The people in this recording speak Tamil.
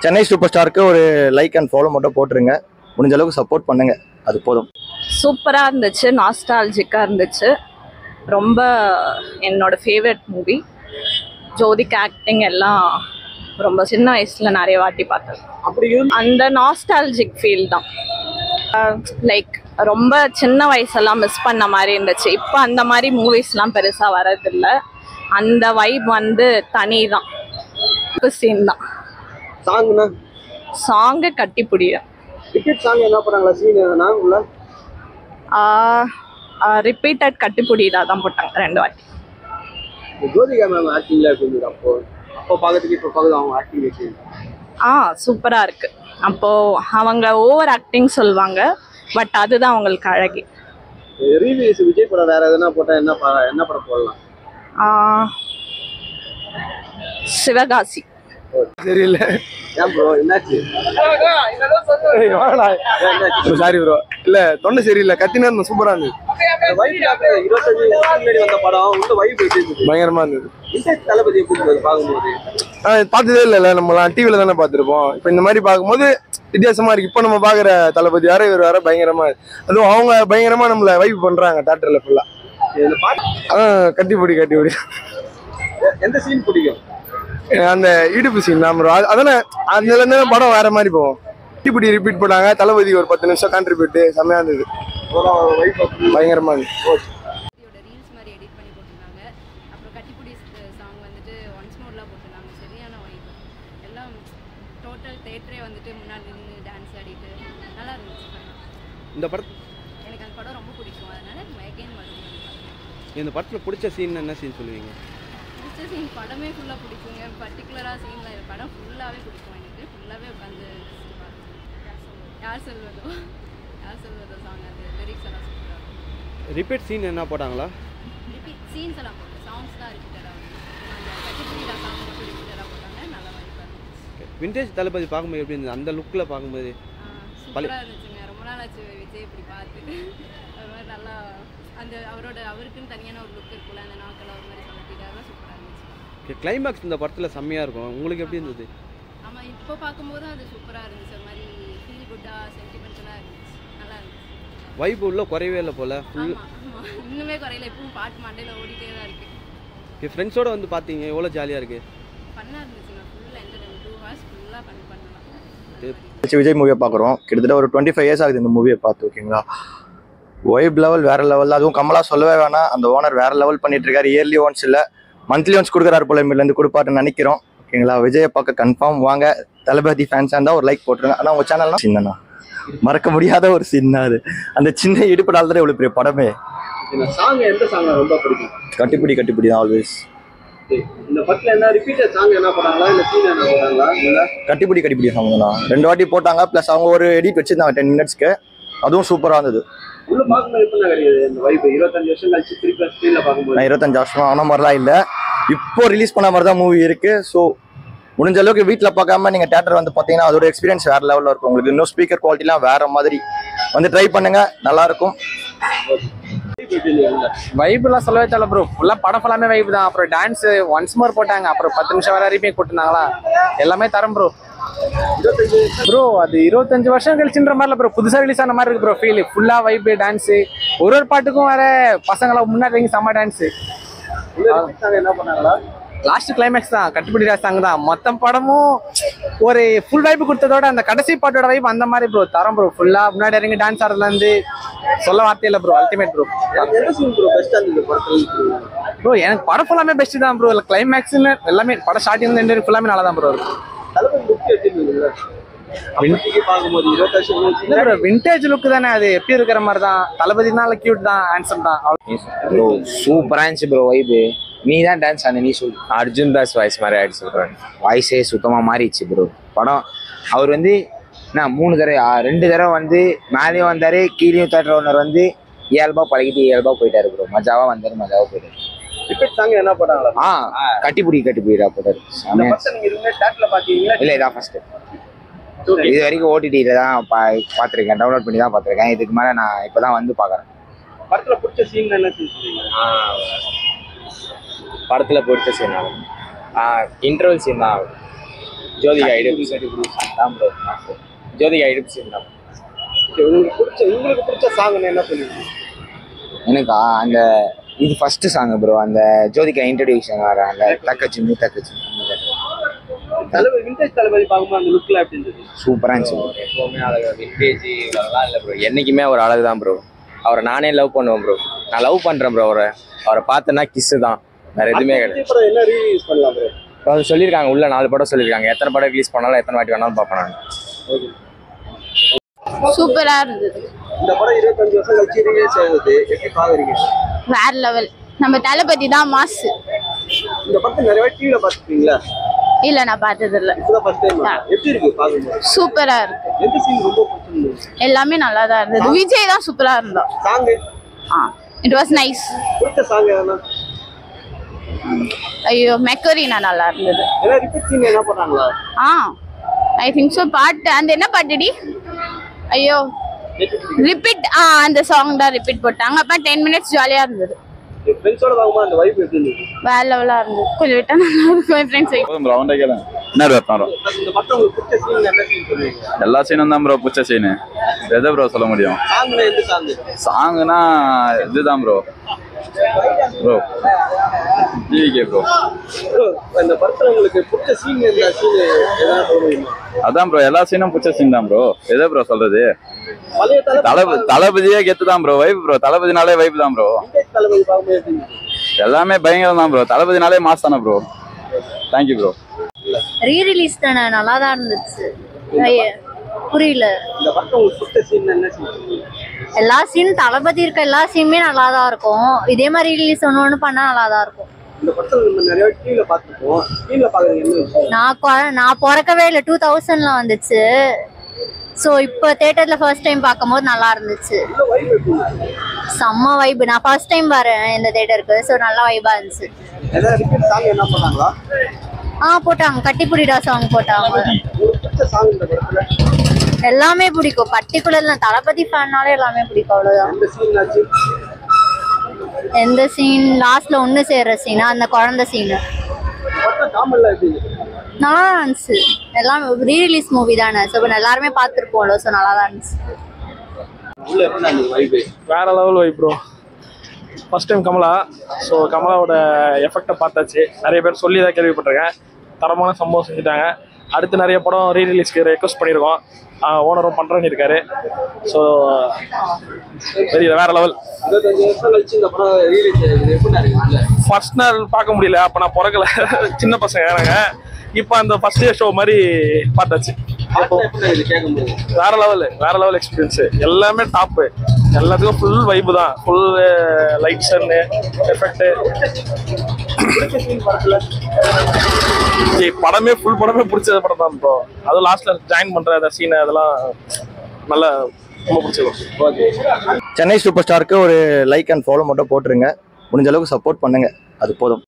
சென்னை சூப்பர் ஸ்டாருக்கு ஒரு லைக் அண்ட் ஃபாலோ மட்டும் போட்டுருங்க. முடிஞ்ச அளவுக்கு சப்போர்ட் பண்ணுங்க, அது போதும். சூப்பராக இருந்துச்சு, நாஸ்டாலஜிக்காக இருந்துச்சு. ரொம்ப என்னோட ஃபேவரட் மூவி. ஜோதிக் ஆக்டிங் எல்லாம் ரொம்ப சின்ன வயசில் நிறைய வாட்டி பார்த்தேன். அப்படி அந்த நாஸ்டாலஜிக் ஃபீல் தான். லைக் ரொம்ப சின்ன வயசெல்லாம் மிஸ் பண்ண மாதிரி இருந்துச்சு. இப்போ அந்த மாதிரி மூவிஸ்லாம் பெருசாக வரதில்ல. அந்த வைப் வந்து தனி தான். சீன் தான். சாங்கு கட்டி புடியும். ரிப்பீட்டட் கட்டிப்புடிதா தான் போட்டாங்க 2 வாட்டி. சூப்பரா இருக்கு. அப்போ அவங்க ஓவர் ஆக்டிங் சொல்லுவாங்க, பட் அதுதான் அவங்களுக்கு அழகு. விஜய் படம் வேற எதனா போட்டா என்ன படம் போடலாம்? சிவகாசி. தெரியல. சாரி ப்ரோ, இல்ல தொண்டை சரியில்லை. கத்தினா சூப்பரா இருந்தது. பயங்கரமா இருந்தது. பார்த்ததே இல்ல, நம்ம டிவில தானே பார்த்திருப்போம். இப்ப இந்த மாதிரி பார்க்கும்போது வித்தியாசமா இருக்கு. இப்ப நம்ம பாக்குற தளபதி வேற, இவர் வேற. பயங்கரமா அதுவும் அவங்க பயங்கரமா நம்மள வைப் பண்றாங்க தியேட்டர்ல ஃபுல்லா. கட்டிப்புடி எந்த சீன் பிடிக்கும்? அந்த இடுப்பு சீன் தான் ப்ரோ. அதனால அதுல இருந்து படம் வேற மாதிரி போகும். இப்படி ரிப்பீட் பண்ணாங்க. தளபதி ஒரு 10 நிமிஷம் கான்ட்ரிபியூட் செம்மையா இருந்தது. பயங்கரமா இருந்தது. ரீல்ஸ் மாதிரி எடிட் பண்ணி போட்டிருந்தாங்க. அப்புறம் கட்டிப்புடி சாங் வந்துட்டு ஒன்ஸ் மோர்லாம் போட்டிருந்தாங்க. சரியான வைப். எல்லாம் டோட்டல் தேட்டரே வந்துட்டு முன்னாடி நின்று டான்ஸ் ஆடிட்டு நல்லா இருந்துச்சு. இந்த படம் எனக்கு அந்த படம் ரொம்ப பிடிக்கும். அதனால அகைன் மறுபடியும் இந்த படத்தில் பிடிச்ச சீன் என்ன சீன் சொல்லுவீங்க? பிடிச்ச சீன் படமே ஃபுல்லாக பிடிக்குங்க. பர்டிகுலராக சீனில் படம் ஃபுல்லாகவே பிடிக்கும். எனக்கு ஃபுல்லாகவே உட்காந்து யார் சொல்வதோ சாங், அது லிரிக்ஸ் எல்லாம் சூப்பராக இருக்கும். ரிப்பீட் சீன் என்ன போட்டாங்களா? ரிப்பீட் சீன்ஸ் எல்லாம் போட்டு சாங்ஸ் தான் ரிப்பீட்டடாக அந்த கட்டிப்புடிடா சாங் மட்டும் ரிப்பீட்டடாக போட்டாங்க. நல்லா வைப்பாக இருந்துச்சு. விண்டேஜ் தளபதி பார்க்கும்போது எப்படி இருந்தது? அந்த லுக்கில் பார்க்கும்போது சூப்பராக இருந்துச்சுங்க. ரொம்ப நாள் ஆச்சு விஜய் இப்படி பார்த்துட்டு. ஒரு மாதிரி நல்லா அந்த அவருக்குன்னு தனியான ஒரு லுக் இருக்குல்ல, அந்த நாக்கில் ஒரு மாதிரி சொல்லிட்டாங்க. சூப்பராக இருந்துச்சு. கிளைமேக்ஸ் இந்த படத்தில் செம்மையாக இருக்கும். உங்களுக்கு எப்படி இருந்தது? ஆமாம், இப்போ பார்க்கும்போது அது சூப்பராக இருந்துச்சு. ஒரு மாதிரி ஃபீல் குட்டாக சென்டிமெண்டலாக இருந்துச்சு. நல்லா இருந்துச்சு. வைப் உள்ள குறையவே இல்லை போல். ஆமாம், இன்னுமே குறையில. இப்பவும் பாட்டு மண்டையில் ஓடிட்டே தான் இருக்குது. ஃப்ரெண்ட்ஸோட வந்து பார்த்தீங்க, எவ்வளோ ஜாலியாக இருக்குது? ஃபன்னாக இருந்துச்சுங்க. ஃபுல்லாக என்டர்டைன்மெண்ட் 2 hours ஃபுல்லாக பண்ணலாம். விஜய் மூவியை பார்க்குறோம். கிட்டத்தட்ட ஒரு 25 years ஆகுது இந்த மூவியை பார்த்து. ஓகேங்களா, வைப் லெவல் வேற லெவல். அதுவும் கமலா சொல்லவே வேணாம். அந்த ஓனர் வேற லெவல் பண்ணிட்டு இருக்காரு. இயர்லி ஒன்ஸ் இல்லை, மந்த்லி ஒன்ஸ் கொடுக்குறாரு போல. இருந்து கொடுப்பாருன்னு நினைக்கிறோம். ஓகேங்களா, விஜயை பார்க்க கன்ஃபார்ம் வாங்க. தளபதி ஃபேன்ஸாக இருந்தால் ஒரு லைக் போட்டுருங்க. ஆனால் உங்கள் சேனல்லாம் சின்னண்ணா மறக்க முடியாத ஒரு சின்ன அது. அந்த சின்ன இடுப்படால் தான் இவ்வளோ பெரிய படமே. எந்த சாங் ரொம்ப பிடிக்கும்? கட்டிப்பிடி தான் ஆல்வேஸ். இந்த படத்தில் என்ன ரிப்பீட்டட் சாங் என்ன போட்டாங்களா, இல்லை சீன் என்ன போட்டாங்களா? கட்டிப்பிடி சாங் தான் 2 வாட்டி போட்டாங்க. ப்ளஸ் அவங்க ஒரு எடிட் வச்சிருந்தாங்க 10 minutesக்கு. அதுவும் சூப்பராக இருந்தது. உள்ள பார்க்கும்போது எப்படி கிடையாது இந்த வைப்? 25 வருஷம் கழிச்சு திருப்பி ஸ்க்ரீனில் பார்க்கும்போது 25 வருஷம் ஆன மாதிரிலாம் இல்லை. இப்போ ரிலீஸ் பண்ண மாதிரி தான் மூவி இருக்கு. ஸோ முடிஞ்ச அளவுக்கு வீட்டில் பார்க்காம நீங்கள் தேட்டர் வந்து பார்த்தீங்கன்னா அதோட எக்ஸ்பீரியன்ஸ் வேற லெவலில் இருக்கும். உங்களுக்கு இன்னும் ஸ்பீக்கர் குவாலிட்டிலாம் வேற மாதிரி வந்து ட்ரை பண்ணுங்க, நல்லா இருக்கும். வைப்லாம் சொல்லவே தேவை ப்ரோ. ஃபுல்லாக படம் ஃபுல்லாமே வைப் தான். அப்புறம் டான்ஸ் ஒன்ஸ் மோர் போட்டாங்க. அப்புறம் 10 நிமிஷம் வர ரீமேக் போட்டுருந்தாங்களா, எல்லாமே தரம் ப்ரோ. ப்ரோ அது 25 வருஷம் கழிச்சுன்ற மாதிரில ப்ரோ. புதுசாக ரிலீஸ் ஆன மாதிரி இருக்கு ப்ரோ. ஃபீல் ஃபுல்லாக வைப்பு, டான்ஸு, ஒரு பாட்டுக்கும் வேற பசங்களை முன்னாடி செம்ம டான்ஸு. என்ன பண்ணாங்களா? லாஸ்ட் கிளைமேக்ஸ் தான் கட்டிப்பிடி சாங் தான். மொத்த படமும் ஒரு ஃபுல் வைப்பு கொடுத்ததோட அந்த கடைசி பாட்டோட வைப் அந்த மாதிரி ப்ரோ. தரம் ப்ரோ. ஃபுல்லாக முன்னாடி இறங்கி டான்ஸ் ஆடுறதுலேருந்து சொல்ல வார்த்தை இல்லை ப்ரோ. Ultimate bro. ப்ரோ எனக்கு படம் ஃபுல்லாமே பெஸ்ட் தான் ப்ரோ. இல்லை கிளைமேக்ஸ்ன்னு எல்லாமே படம் ஸ்டார்டிங் எண்டு ஃபுல்லாமே நல்லா தான் ப்ரோ இருக்கும். விண்டேஜ் லுக் தானே அது. எப்படி இருக்கிற மாதிரி தான். தளபதினால கியூட் தான், ஹேண்ட்ஸம் தான். ப்ரோ சூப்பராக இருந்துச்சு ப்ரோ வைப்பு. நீ தான் டான்ஸ் ஆன, நீ சொல். அர்ஜுன் தாஸ் வாய்ஸ் மாதிரி ஆயிடுச்சு சொல்கிறேன். வாய்ஸே சுத்தமாக மாறிடுச்சு ப்ரோ. படம் அவர் வந்து நான் 2 தடவை வந்து மேலேயும் வந்தார், கீழேயும் தேட்டர் ஓனர் வந்து இயல்பாக பழகிட்டு இயல்பாக போயிட்டாரு ப்ரோ. மஜாவாக வந்தார், மஜாவாக போயிட்டாரு. என்ன போட்டாங்களா? கட்டிப்பிடிடா போட்டாரு. இல்லை இதான் ஃபர்ஸ்ட். இது வரைக்கும் ஓடிடியில் தான் பார்த்துருக்கேன், டவுன்லோட் பண்ணி தான் பார்த்துருக்கேன். இதுக்கு மேலே நான் இப்போ தான் வந்து பார்க்குறேன். படத்தில் பிடிச்ச சீன் என்ன சீன்? படத்தில் பிடிச்ச சீன் இன்டர்வல் சீன் தான். ஜோதிகா இடுப்பு தான் ப்ரோ. ஜோதிகா இடுப்பு சீன் தான். உங்களுக்கு பிடிச்ச சாங் என்ன சொல்லுவீங்க? எனக்கா அந்த இது ஃபர்ஸ்ட் சாங் ப்ரோ. அந்த ஜோதிகா இன்ட்ரடியூஷன் வர அந்த தக்கச்சி தளபதி விண்டேஜ் தளபதி பார்க்கும்போது அந்த லுக்ல எப்படி இருந்தது? சூப்பரா இருந்துச்சு ப்ரோ. எப்பவுமே அழகு விண்டேஜ் அதெல்லாம் இல்லை ப்ரோ. என்னைக்குமே ஒரு அழகு தான் ப்ரோ. அவரை நானே லவ் பண்ணுவேன் ப்ரோ. நான் லவ் பண்றேன் ப்ரோ. அவரை பார்த்தேன்னா கிஸ்ஸு தான், வேற எதுவுமே கிடையாது. அப்புறம் என்ன ரீலீஸ் பண்ணலாம் ப்ரோ? அவர் சொல்லியிருக்காங்க உள்ள 4 படம் சொல்லியிருக்காங்க. எத்தனை படம் ரிலீஸ் பண்ணாலும் எத்தனை வாட்டி வேணாலும் பார்ப்பேன் நான். சூப்பரா இருந்தது. இந்த படம் 25 வருஷம் கழிச்சு ரிலீஸ் ஆகுது, எப்படி பாக்குறீங்க? வேற லெவல். நம்ம தளபதி தான் மாஸ். இந்த படத்தை நிறைய வாட்டி டிவில பாத்துருக்கீங்களா? இல்ல நான் பார்த்தது இல்ல. இதுதான் ஃபர்ஸ்ட் டைம். எப்படி இருக்கு பாக்கும்போது? சூப்பரா இருக்கு. எந்த சீன் ரொம்ப பிடிச்சிருந்தது? எல்லாமே நல்லா தான் இருந்தது. விஜய் தான் சூப்பரா இருந்தா. Song it was nice. பிடிச்ச சாங் எதனா? ஐயோ மெக்கரினா நல்லா இருந்தது. ஏன்னா ரிப்பீட் சீன் என்ன பண்ணாங்களா? I think so. பாட்டு அந்த என்ன பாட்டுடி? ஐயோ ரிப்பீட். அந்த சாங் தான் ரிப்பீட் போட்டாங்க. அப்ப 10 மினிட்ஸ் ஜாலியா இருந்தது. ஃப்ரெண்ட்ஸோட பார்க்கும்போது அந்த வைப் எப்படி இருந்தது? வேற லெவலா இருந்தது. கொஞ்சம் விட்டா நல்லா இருக்கும். ஃப்ரெண்ட்ஸ் என்ன வைப்பாரோ இந்த படத்தை உங்களுக்கு பிடிச்ச சீன் என்ன சீன் சொல்லுவீங்க? எல்லா சீனும் தான் ப்ரோ பிடிச்ச சீனு. எதை ப்ரோ சொல்ல முடியும்? சாங்னா எந்த சாங்? சாங்குனா இதுதான் ப்ரோ. Bro GVK bro. இந்த படத்துல உங்களுக்கு பிடிச்ச சீன் எந்த சீன் எதனா சொல்லுவீங்க? அதான் ப்ரோ எல்லா சீனும் பிடிச்ச சீன் தான் ப்ரோ. எதை ப்ரோ சொல்றது? பழைய தளபதியே கெத்து தான் ப்ரோ. Vibe bro. தளபதினாலே வைப் தான் ப்ரோ. விண்டேஜ் தளபதி பார்க்கும்போது எப்படி இருந்தது? எல்லாமே பயங்கரம் தான் ப்ரோ. தளபதினாலே மாஸ் தானே bro. Thank you bro. Re release தானே, நல்லா தான் இருந்துச்சு. புரியல. இந்த படத்தை உங்களுக்கு பிடிச்ச சீன் என்ன சீன்? எல்லா சீன் தளபதி இருக்க எல்லா சீனுமே நல்லா தான் இருக்கும். இதே மாதிரி ரிலீஸ் ஒன்று பண்ணா நல்லா தான் இருக்கும். இந்த படத்துல நம்ம நிறைய டிவில பார்த்துருப்போம். டிவில பாக்குறது என்ன விஷயம்? நான் பிறக்கவே இல்லை. 2000ல வந்துச்சு. ஸோ இப்போ தேட்டர்ல ஃபர்ஸ்ட் டைம் பார்க்கும்போது நல்லா இருந்துச்சு. செம்ம வைப். நான் ஃபர்ஸ்ட் டைம் வரேன் இந்த தேட்டருக்கு. ஸோ நல்லா வைபா இருந்துச்சு. ஏதாவது ரிப்பீட் சாங் என்ன பண்ணாங்களா? போட்டாங்க. கட்டிப்புடிடா சாங் போட்டாங்க. உங்களுக்கு பிடிச்ச சாங் இந்த படத்துல? எல்லாமே பிடிக்கும். பர்டிகுலர்ல தளபதி ஃபேன்னாலே எல்லாமே பிடிக்கும். அவ்வளவுதான். எந்த சீன் ஆச்சு? எந்த சீன்? லாஸ்ட்ல ஒண்ணு சேர்ற சீனா? அந்த குழந்தை சீனு காமெடில எப்படி இருக்கு? நல்லா இருந்துச்சு. எல்லாம் ரீ ரிலீஸ் மூவி தானே. ஸோ எல்லாருமே பார்த்துருப்போம்ல. ஸோ நல்லா தான் இருந்துச்சு. உள்ள எப்படி அந்த வைப்? வேற level vibe bro. First time Kamala. So கமலாவோட எஃபெக்டை பார்த்தாச்சு. நிறைய பேர் சொல்லி தான் கேள்விப்பட்டிருக்கேன். தரமான சம்பவம் செஞ்சுட்டாங்க. அடுத்து நிறைய படம் ரீ ரிலீஸ்க்கு ரெக்வஸ்ட் பண்ணியிருக்கோம். ஓனரும் பண்ணுறேன்னு இருக்காரு. ஸோ பெரிய வேற லெவல். 25 வருஷம் கழிச்சு இந்த படம் ரீலீஸ் ஆகுது, எப்படி இருக்கு? ஃபர்ஸ்ட் நாள் பார்க்க முடியல. அப்போ நான் பிறக்கல. சின்ன பசங்க நாங்கள். இப்போ அந்த ஃபர்ஸ்ட் டே ஷோ மாதிரி பார்த்தாச்சு. வேற லெவல் எக்ஸ்பீரியன்ஸு. எல்லாமே டாப்பு. எல்லாத்துக்கும் ஃபுல் வைப்பு தான். Full lights and effect. படமே பிடிச்ச படம் தான் ப்ரோ. அதுவும் லாஸ்ட்ல ஜாயின் பண்ற அந்த சீன் அதெல்லாம் நல்லா ரொம்ப பிடிச்சது. சென்னை சூப்பர் ஸ்டாருக்கு ஒரு லைக் அண்ட் ஃபாலோ மட்டும் போட்டுருங்க. முடிஞ்ச அளவுக்கு சப்போர்ட் பண்ணுங்க. அது போதும்.